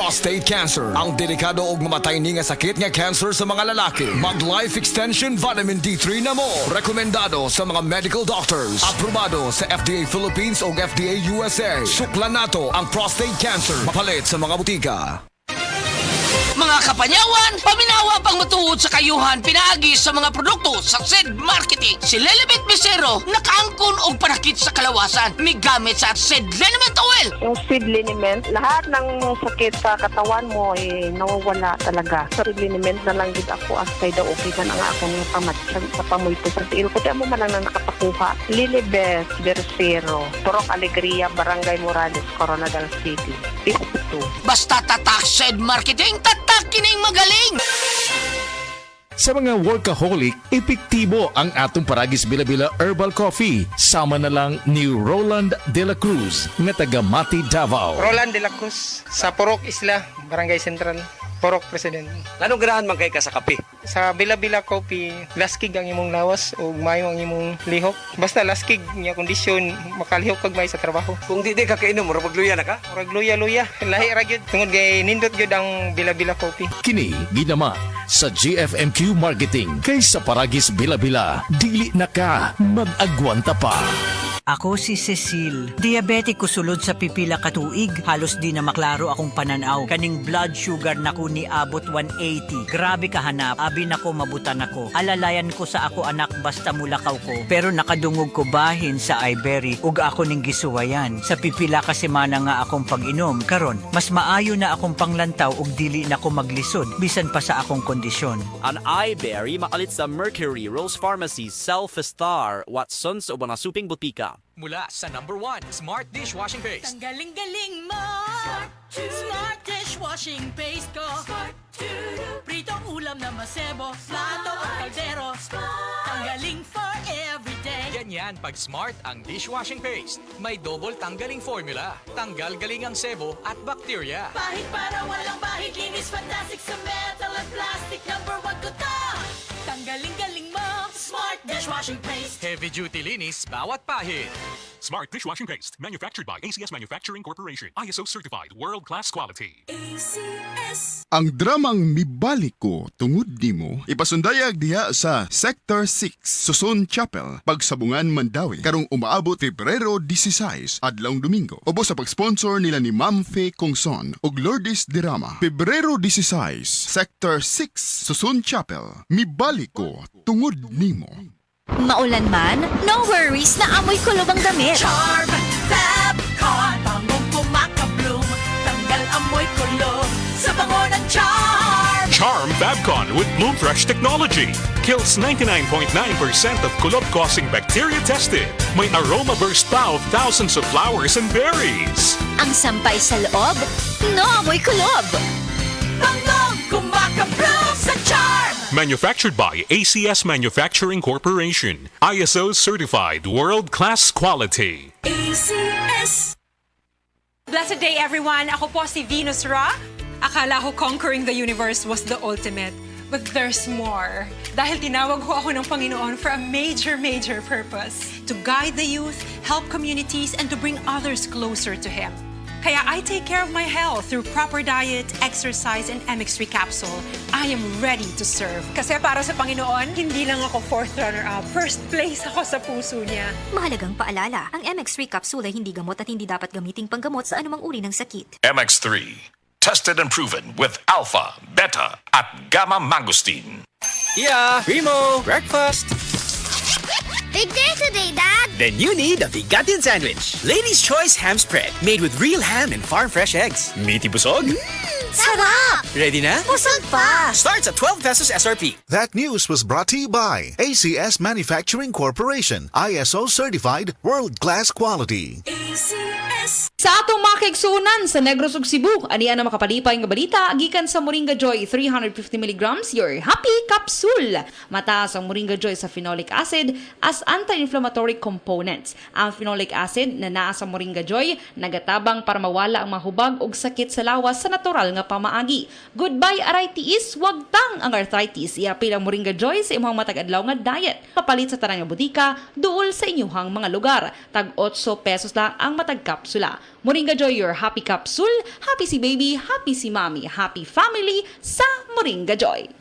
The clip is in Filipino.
prostate cancer. Ang delikado ug mamatay ni nga sakit nga cancer sa mga lalaki. Mag Life Extension Vitamin D3 na mo. Rekomendado sa mga medical doctors. Aprobado sa FDA Philippines ug FDA USA. Suklan nato ang prostate cancer. Mapalit sa mga butika. Mga kapanyawan, paminawa pang matuod sa kayuhan pinaagi sa mga produkto sa SED Marketing. Si Lelibet Mesero, nakaangkon og panakit sa kalawasan. May gamit sa SED Liniment Oil. Yung seed liniment, lahat ng sakit sa katawan mo nawawala talaga. Sa seed liniment na lang din ako asay daw okay man ang akong pamatsag sa pamoy ko sa tiil. Kuti mo man lang na nakapakuha. Lilibet Mesero, Purok Alegria, Barangay Morales, Coronadal City. District 2. Basta tatak SED Marketing, tatak kining magaling. Sa mga workaholic, epektibo ang atong Paragis Bila-Bila Herbal Coffee. Sama na lang ni Roland De La Cruz nga taga Mati, Davao. Roland De La Cruz, sa Purok Isla, Barangay Central, Purok President. Anong ganahan man kay ka sa kape? Sa Bila-Bila Coffee, laskig ang imong lawas o mayo ang imong lihok. Basta laskig niya kondisyon, makalihok kag may sa trabaho. Kung di ka kainom, mura magluya na ka? Murag luya-luya, lahi ra gyud. Tungod kay nindot gyud ang Bila-Bila Coffee. Kini ginama sa GFMQ Marketing. Kay sa Paragis Bila-Bila, dili na ka mag-agwanta pa. Ako si Cecil. Diabetic ko sulod sa pipila katuig. Halos di na maklaro akong pananaw. Kaning blood sugar nako ni abot 180. Grabe kahanap. Abi nako mabutan ako. Alalayan ko sa ako anak basta mulakaw ko. Pero nakadungog ko bahin sa Ibery. Ug ako ning gisuwayan. Sa pipila ka semana nga akong pag-inom. Karon, mas maayo na akong panglantaw ug dili na ko maglisod. Bisan pa sa akong kondisyon. Ang iBerry makalit sa Mercury, Rose Pharmacy, Self-Star, Watsons o mga suping butika. Mula sa #1 Smart Dishwashing Paste. Tanggaling-galing mo. Smart Dishwashing Paste ko. Pritong ulam na masebo. Plato at kaldero. Tanggaling for everyday. Ganyan pag Smart ang dishwashing paste. May double tanggaling formula. Tanggal galing ang sebo at bakterya. Bahid para walang bahid. Linis fantastic sa metal at plastic. #1 ko to. Tanggaling-galing mo. Smart Dishwashing Paste. Heavy duty linis bawat pahid. Smart Dishwashing Paste, manufactured by ACS Manufacturing Corporation. ISO certified, world-class quality. ACS. Ang dramang Mibalik Ko Tungod Nimo ipasundayag diha sa Sector 6, Susun Chapel, Pagsabungan, Mandawi, karong umaabot Pebrero 16, adlawng Domingo. Obo sa pag-sponsor nila ni Ma'am Faye Kongson ug Lourdes Dirama. Pebrero 16, Sector 6, Susun Chapel. Mibalik Ko Tungod Nimo. Maulan man, no worries na amoy kulob ang damit. Charm Fabcon. Bangong kumakabloom. Tanggal amoy kulob sa bango ng Charm. Charm Fabcon with Bloom Fresh technology. Kills 99.9% of kulob-causing bacteria tested. May aroma burst pa of thousands of flowers and berries. Ang sampay sa loob, no amoy kulob. Bangong kumakabloom sa Charm. Manufactured by ACS Manufacturing Corporation. ISO certified, world-class quality. ACS. Blessed day everyone! Ako po si Venus Ra. Akala ko conquering the universe was the ultimate. But there's more. Dahil tinawag ho ako ng Panginoon for a major purpose. To guide the youth, help communities, and to bring others closer to Him. Kaya I take care of my health through proper diet, exercise, and MX3 capsule. I am ready to serve. Kasi para sa Panginoon, hindi lang ako fourth runner-up. First place ako sa puso niya. Mahalagang paalala, ang MX3 capsule ay hindi gamot at hindi dapat gamiting panggamot sa anumang uri ng sakit. MX3. Tested and proven with alpha, beta, at gamma mangosteen. Yeah, Primo, breakfast. Big day today, Dad! Then you need a Bigatin sandwich. Ladies' Choice ham spread, made with real ham and farm fresh eggs. Meaty busog? Sarap! Ready na? Busog pa! Starts at 12 pesos SRP. That news was brought to you by ACS Manufacturing Corporation. ISO certified, world-class quality. ACS. Sa atong mga kaigsunan sa Negros ug Cebu, aniya na makapalipay nga balita gikan sa Moringa Joy 350 mg your happy capsule. Mataas ang Moringa Joy sa phenolic acid as anti-inflammatory components. Ang phenolic acid na naa sa Moringa Joy nagatabang para mawala ang mahubag ug sakit sa lawas sa natural nga nga pamaagi. Goodbye arthritis, wag tang ang arthritis. Iapil ang Moringa Joy sa imong matag-adlaw nga diet. Papalit sa tanang nga butika, duol sa inyuhang mga lugar. Tag 8 pesos lang ang matag kapsula. Moringa Joy, your happy capsule. Happy si baby, happy si mommy, happy family sa Moringa Joy.